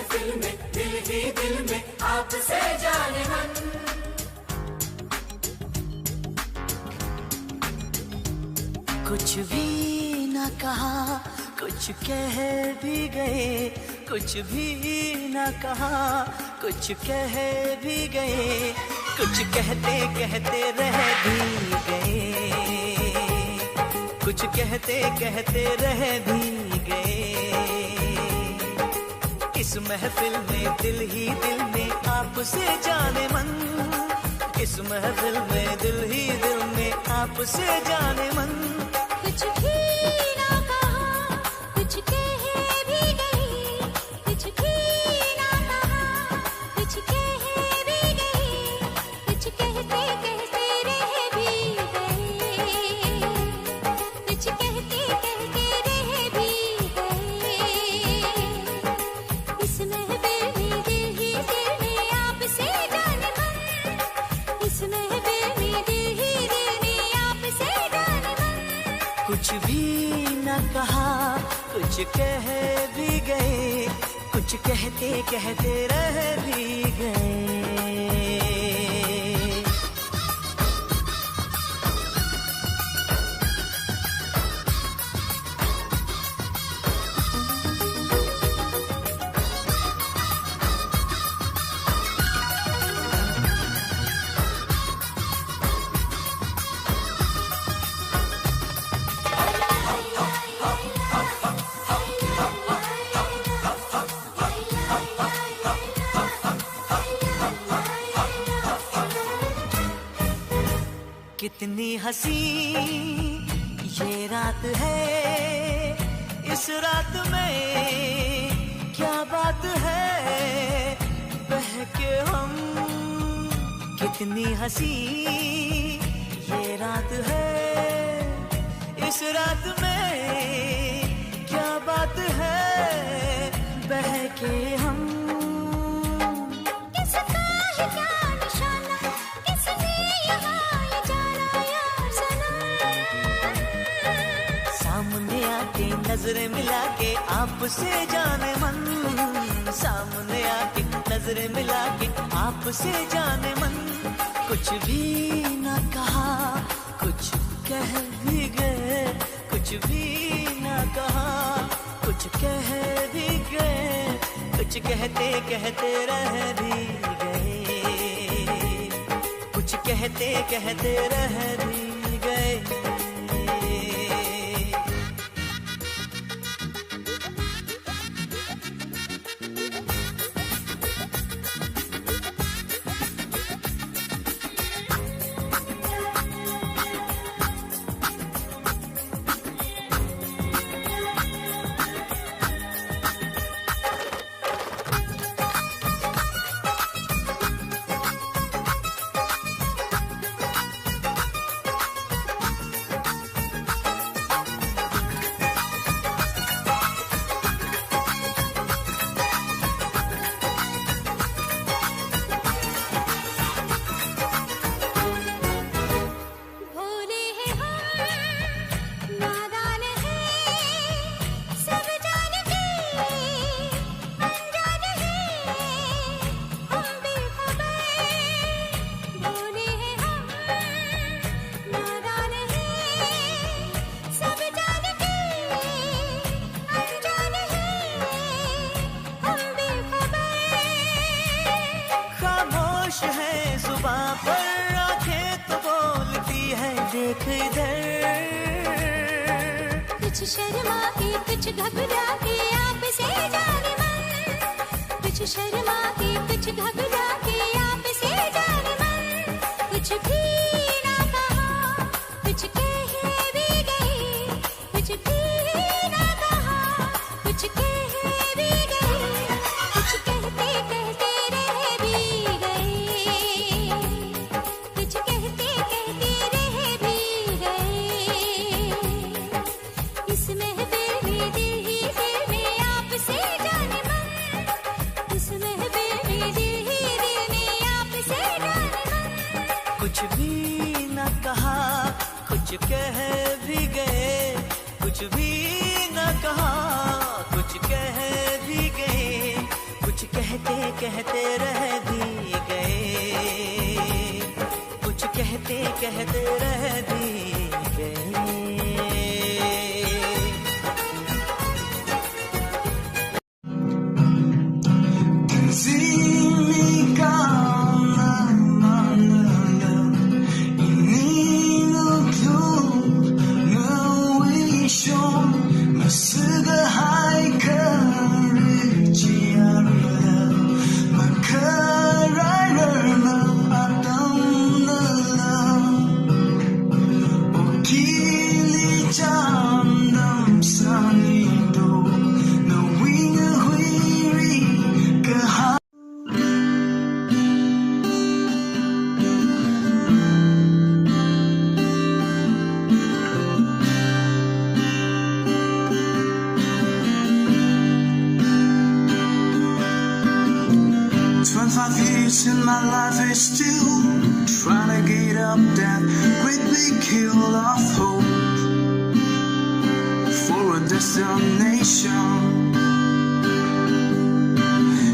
महफिल में दिल ही दिल में आपसे जाने मन। कुछ भी न कहा, कुछ कह भी गए, कुछ भी न कहा, कुछ कह भी गए, कुछ कहते कहते रह भी गए, कुछ कहते कहते रह भी गए। इस महफिल में दिल ही दिल में आपसे जाने मन, इस महफिल में दिल ही दिल में आपसे जाने मन। कुछ भी ना कहा, कुछ कह भी गए, कुछ भी ना कहा, कुछ कह भी गए, कुछ कहते कहते रह भी गए, कुछ कहते कहते रह भी गए। इस महफिल में दिल ही दिल में आपसे जाने मन, इस महफिल में दिल ही दिल में आपसे जाने मन। कुछ भी न कहा, कुछ कह भी गए, कुछ कहते कहते रह भी गए। कितनी हंसी ये रात है, इस रात में क्या बात है, बहके हम। कितनी हंसी ये रात है, इस रात में क्या बात है, बहके हम। किसका है क्या निशाना, किसने यहाँ ये जाना यार सनम। सामने आके नजरें मिला के आपसे जाने मन, सामने आके नजरें मिला के आपसे जाने मन। कुछ भी न कहा, कुछ कह भी गए, कुछ भी न कहा, कुछ कह भी गए, कुछ कहते कहते रह भी गए, कुछ कहते कहते रह भी गए। भोले हैं हम, नादान हैं, सब जानते अनजान हैं, हम बेखबर। भोले हैं हम, नादान हैं, सब जानते अनजान हैं, हम बेखबर। खामोश है जुबां पर, आंखें तो बोलती है देख इधर। कुछ शर्मा के कुछ घबरा के आपसे जाने मन, कुछ शर्मा के कुछ घबरा के आपसे जाने मन। कुछ भी ना कहा, कुछ कह भी गए, कुछ भी ना कहा, कुछ कह भी गए, कुछ कहते कहते रह भी गए, कुछ कहते कहते रह भी गए। इस महफिल में दिल ही दिल में आपसे जाने मन, इस महफिल में दिल ही दिल में आपसे जाने मन। कुछ भी न कहा, कुछ कह भी गए, कुछ भी न कहा, कुछ कह भी गए, कुछ कहते रह भी गए, कुछ कहते कहते रह भी गए। In my life is still trying to get up that great big hill of hope for a destination.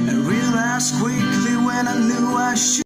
I realized quickly when I knew I should.